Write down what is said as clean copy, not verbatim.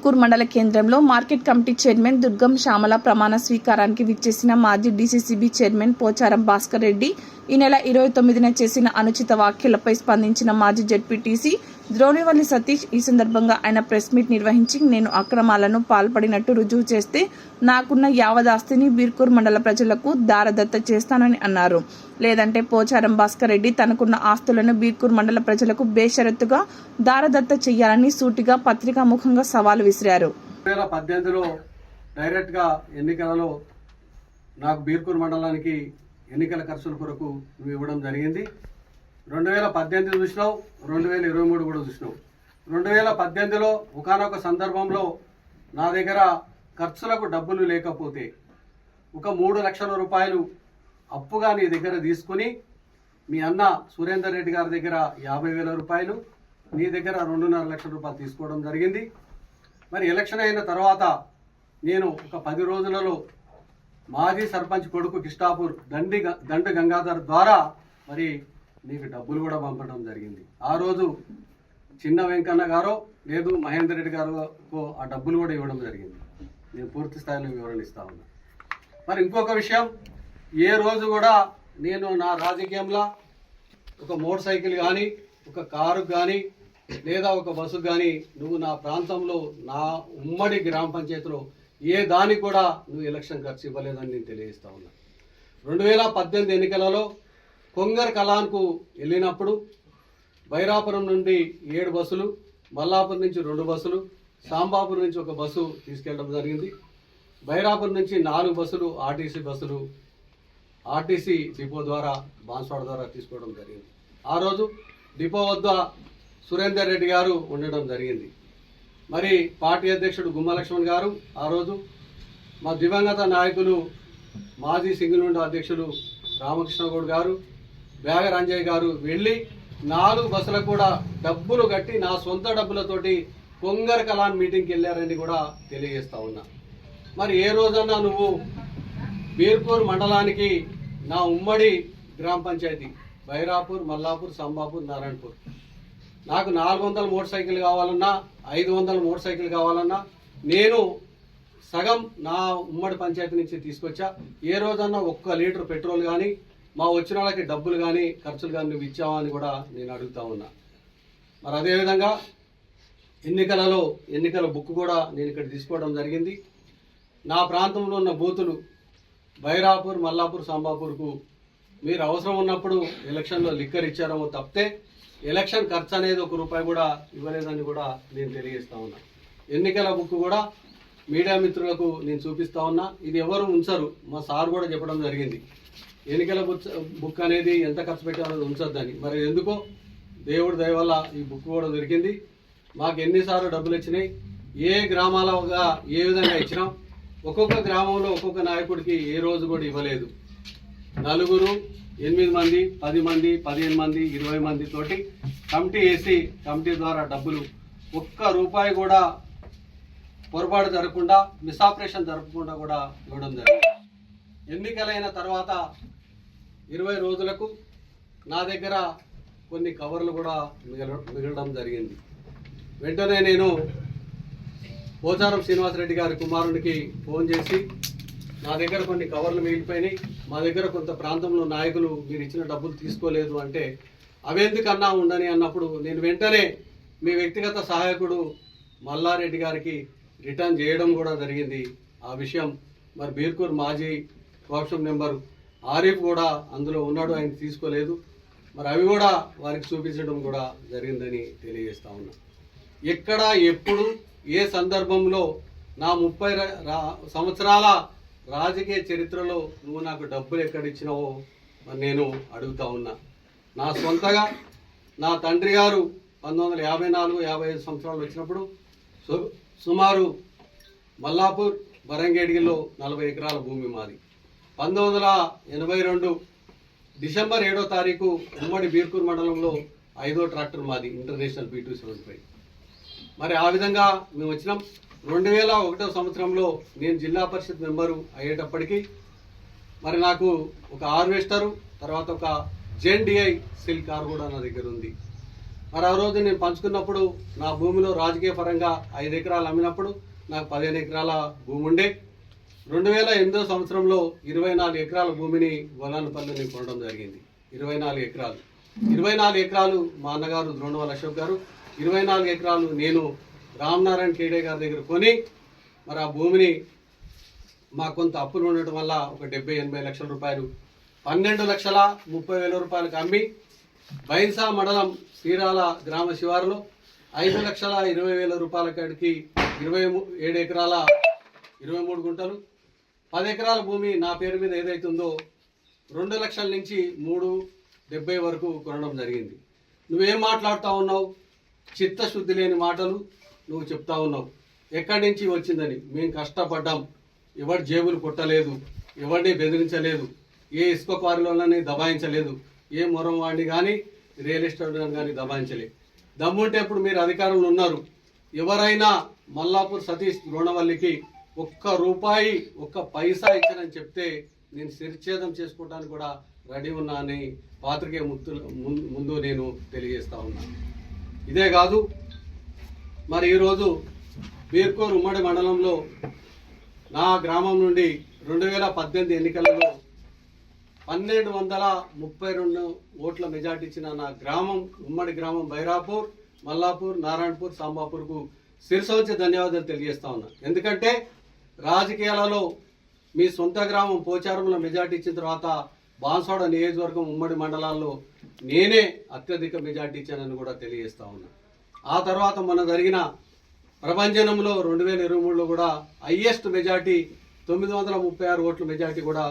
బీర్కూర్ మండల కేంద్రంలో market committee chairman దుర్గం శ్యామల ప్రమాణ స్వీకారానికి విచ్చేసిన మాజీ డీసీసీబీ చైర్మన్ పోచారం భాస్కర్ రెడ్డి ఈ నెల 29న చేసిన అనుచిత వ్యాఖ్యలపై స్పందించిన మాజీ జెడ్పీటీసీ ద్రోణివల్లి సతీష్ ఈ సందర్భంగా ఆయన ప్రెస్ మీట్ నిర్వహించి నేను అక్రమాలను పాల్పడినట్టు రుజువు చేస్తే నాకున్న యావదాస్తిని బీర్కూర్ మండల ప్రజలకు దారదత్త చేస్తానని అన్నారు. లేదంటే పోచారం భాస్కర్ రెడ్డి తనకున్న ఆస్తులను బీర్కూర్ మండల ప్రజలకు బేషరతుగా దారదత్త చేయాలని సూటిగా పత్రికాముఖంగా సవాల్ విసిరారు. 2018లో డైరెక్ట్ గా ఎన్నికలలో నాకు బీర్కూర్ మండలానికి ఎన్నికల ఖర్చుల కొరకు నువ్వు ఇవ్వడం జరిగింది. 2018 చూసినావు, 2023 కూడా చూసినావు. 2018లో ఒకానొక సందర్భంలో నా దగ్గర ఖర్చులకు డబ్బులు లేకపోతే ఒక 3 లక్షల రూపాయలు అప్పుగా నీ దగ్గర తీసుకుని మీ అన్న సురేందర్ రెడ్డి గారి దగ్గర 50,000 రూపాయలు, నీ దగ్గర 2.5 లక్షల రూపాయలు తీసుకోవడం జరిగింది. మరి ఎలక్షన్ అయిన తర్వాత నేను ఒక 10 రోజులలో మాజీ సర్పంచ్ కొడుకు కిష్టాపూర్ దండు గంగాధర్ ద్వారా మరి నీకు డబ్బులు కూడా పంపడం జరిగింది. ఆ రోజు చిన్న వెంకన్న గారో లేదు మహేందర్ రెడ్డి గారు ఆ డబ్బులు కూడా ఇవ్వడం జరిగింది. నేను పూర్తి స్థాయిలో వివరణ ఇస్తా ఉన్నా. మరి ఇంకొక విషయం, ఏ రోజు కూడా నేను నా రాజకీయంలో ఒక మోటార్ సైకిల్ కానీ ఒక కారు కానీ లేదా ఒక బస్సు కానీ నువ్వు నా ప్రాంతంలో నా ఉమ్మడి గ్రామ పంచాయతీలో ఏ దానికి కూడా నువ్వు ఎలక్షన్ ఖర్చు ఇవ్వలేదని నేను తెలియజేస్తా ఉన్నా. 2018 ఎన్నికలలో కొంగర్ కలాన్కు వెళ్ళినప్పుడు బైరాపురం నుండి 7 బస్సులు, మల్లాపూర్ నుంచి 2 బస్సులు, సాంబాపూర్ నుంచి ఒక బస్సు తీసుకెళ్ళడం జరిగింది. బైరాపురం నుంచి 4 బస్సులు ఆర్టీసీ బస్సులు ఆర్టీసీ డిపో ద్వారా బాన్స్వాడ ద్వారా తీసుకోవడం జరిగింది. ఆ రోజు డిపో వద్ద సురేందర్ రెడ్డి గారు ఉండడం జరిగింది. మరి పార్టీ అధ్యక్షుడు గుమ్మ లక్ష్మణ్ గారు, ఆ రోజు మా దివంగత నాయకులు మాజీ సింగిల్ అధ్యక్షులు రామకృష్ణ గౌడ్ గారు, బ్యాగ రంజయ్ గారు వెళ్ళి 4 బస్సులకు కూడా డబ్బులు కట్టి నా సొంత డబ్బులతోటి కొంగర్ కలాన్ మీటింగ్కి వెళ్ళారని కూడా తెలియజేస్తా ఉన్నా. మరి ఏ రోజన్నా నువ్వు బీర్కూర్ మండలానికి నా ఉమ్మడి గ్రామ పంచాయతీ బైరాపూర్, మల్లాపూర్, సంబాపూర్, నారాయణపూర్ నాకు 400 మోటార్ సైకిల్ కావాలన్నా 500 మోటార్ సైకిల్ కావాలన్నా నేను సగం నా ఉమ్మడి పంచాయతీ నుంచి తీసుకొచ్చా. ఏ రోజన్నా 1 లీటర్ పెట్రోల్ కానీ మా వచ్చిన వాళ్ళకి డబ్బులు కానీ ఖర్చులు కానీ నువ్వు ఇచ్చావా అని కూడా నేను అడుగుతా ఉన్నా. మరి అదేవిధంగా ఎన్నికల బుక్ కూడా నేను ఇక్కడ తీసుకోవడం జరిగింది. నా ప్రాంతంలో ఉన్న బూతులు బైరాపూర్, మల్లాపూర్, సంబాపూర్కు మీరు అవసరం ఉన్నప్పుడు ఎలక్షన్లో లిక్కర్ ఇచ్చారేమో తప్పితే ఎలక్షన్ ఖర్చు అనేది 1 రూపాయి కూడా ఇవ్వలేదని కూడా నేను తెలియజేస్తా ఉన్నా. ఎన్నికల బుక్ కూడా మీడియా మిత్రులకు నేను చూపిస్తా ఉన్నా. ఇది ఎవరు ఉంచరు, మా సార్ కూడా చెప్పడం జరిగింది. ఎన్నికల బుక్ అనేది ఎంత ఖర్చు పెట్టాలో ఉంచొద్దని. మరి ఎందుకో దేవుడి దయ వల్ల ఈ బుక్ కూడా దొరికింది. మాకు ఎన్నిసార్లు డబ్బులు వచ్చినాయి, ఏ గ్రామాలుగా ఏ విధంగా ఇచ్చినాం, ఒక్కొక్క గ్రామంలో ఒక్కొక్క నాయకుడికి ఏ రోజు కూడా ఇవ్వలేదు. 4, 8 మంది, 10 మంది, 15 మంది, 20 మంది తోటి కమిటీ వేసి కమిటీ ద్వారా డబ్బులు 1 రూపాయి కూడా పొరపాటు జరగకుండా మిస్ఆపరేషన్ జరగకుండా కూడా ఇవ్వడం జరిగింది. ఎన్నికలైన తర్వాత 20 రోజులకు నా దగ్గర కొన్ని కవర్లు కూడా మిగలడం జరిగింది. వెంటనే నేను పోచారం శ్రీనివాసరెడ్డి గారి కుమారునికి ఫోన్ చేసి నా దగ్గర కొన్ని కవర్లు మిగిలిపోయినాయి, మా దగ్గర కొంత ప్రాంతంలో నాయకులు మీరు ఇచ్చిన డబ్బులు తీసుకోలేదు అంటే అవెందుకన్నా ఉండని అన్నప్పుడు నేను వెంటనే మీ వ్యక్తిగత సహాయకుడు మల్లారెడ్డి గారికి రిటర్న్ చేయడం కూడా జరిగింది. ఆ విషయం మరి బీర్కూర్ మాజీ కోఆప్షన్ మెంబర్ ఆరిఫ్ కూడా అందులో ఉన్నాడు, ఆయన తీసుకోలేదు. మరి అవి కూడా వారికి చూపించడం కూడా జరిగిందని తెలియజేస్తా ఉన్నా. ఎక్కడ ఎప్పుడు ఏ సందర్భంలో నా 30 సంవత్సరాల రాజకీయ చరిత్రలో నువ్వు నాకు డబ్బులు ఎక్కడిచ్చినావో మరి నేను అడుగుతా ఉన్నా. నా సొంతగా నా తండ్రి గారు 1954-55 సంవత్సరాలు వచ్చినప్పుడు సుమారు మల్లాపూర్ బరంగేడిగిలో 40 ఎకరాల భూమి మాది. 1982 డిసెంబర్ 7వ తారీఖు ఉమ్మడి బీర్కూర్ మండలంలో 5వ ట్రాక్టర్ మాది, ఇంటర్నేషనల్ B275. మరి ఆ విధంగా మేము వచ్చినాం. 2001 సంవత్సరంలో నేను జిల్లా పరిషత్ మెంబరు అయ్యేటప్పటికీ మరి నాకు ఒక హార్వెస్టరు, తర్వాత ఒక జెన్ డిఐ సిల్ కార్ కూడా నా దగ్గర ఉంది. మరి ఆ రోజు నేను పంచుకున్నప్పుడు నా భూమిలో రాజకీయ పరంగా 5 ఎకరాలు అమ్మినప్పుడు నాకు 15 ఎకరాల భూమి ఉండే. 2008 సంవత్సరంలో 24 ఎకరాల భూమిని వలానపల్లి నేను కొనడం జరిగింది. 24 ఎకరాలు. 24 ఎకరాలు మా అన్నగారు ద్రోణవల్ అశోక్ గారు, 24 ఎకరాలు నేను రామనారాయణ కేడే గారి దగ్గర కొని మరి ఆ భూమిని మాకు కొంత అప్పులు ఉండటం వల్ల ఒక 70-80 లక్షల రూపాయలు 12,30,000 రూపాయలకు అమ్మి బైన్సా మండలం శ్రీరాల గ్రామ శివారులో 5,20,000 రూపాయల కాడికి 27 ఎకరాల 23 గుంటలు 10 ఎకరాల భూమి నా పేరు మీద ఏదైతుందో 2 లక్షల నుంచి 3,70 వరకు కొనడం జరిగింది. నువ్వేం మాట్లాడుతూ ఉన్నావు? చిత్తశుద్ధి లేని మాటలు నువ్వు చెప్తా ఉన్నావు. ఎక్కడి నుంచి వచ్చిందని? మేము కష్టపడ్డాం, ఎవరి జేబులు కొట్టలేదు, ఎవరిని బెదిరించలేదు, ఏ ఇసుక క్వారీలోనే దబాయించలేదు, ఏ మొరం వాడిని కానీ రియల్ ఎస్టేట్ కానీ దబాయించలేదు. దమ్ముంటే ఇప్పుడు మీరు అధికారంలో ఉన్నారు. ఎవరైనా మల్లాపూర్ సతీష్ ద్రోణవల్లికి ₹1 1 పైసా ఇచ్చానని చెప్తే నేను శిరఛేదం చేసుకోవడానికి కూడా రెడీ ఉన్నా అని పాత్రికేయ ముందు నేను తెలియజేస్తా ఉన్నాను. ఇదే కాదు, మరి ఈరోజు బీర్కూర్ ఉమ్మడి మండలంలో నా గ్రామం నుండి 2018 ఎన్నికలలో 1,232 ఓట్ల మెజార్టీ ఇచ్చిన నా గ్రామం, ఉమ్మడి గ్రామం బైరాపూర్, మల్లాపూర్, నారాయణపూర్, సాంబాపూర్కు శిరసొంచి ధన్యవాదాలు తెలియజేస్తా ఉన్నా. ఎందుకంటే రాజకీయాలలో మీ సొంత గ్రామం పోచారంలో మెజార్టీ ఇచ్చిన తర్వాత బాన్స్వాడ నియోజకవర్గం ఉమ్మడి మండలాల్లో నేనే అత్యధిక మెజార్టీ ఇచ్చానని కూడా తెలియజేస్తా ఉన్నా. ఆ తర్వాత మన జరిగిన ప్రభంజనంలో 2023లో కూడా హైయెస్ట్ మెజార్టీ 936 ఓట్ల మెజార్టీ కూడా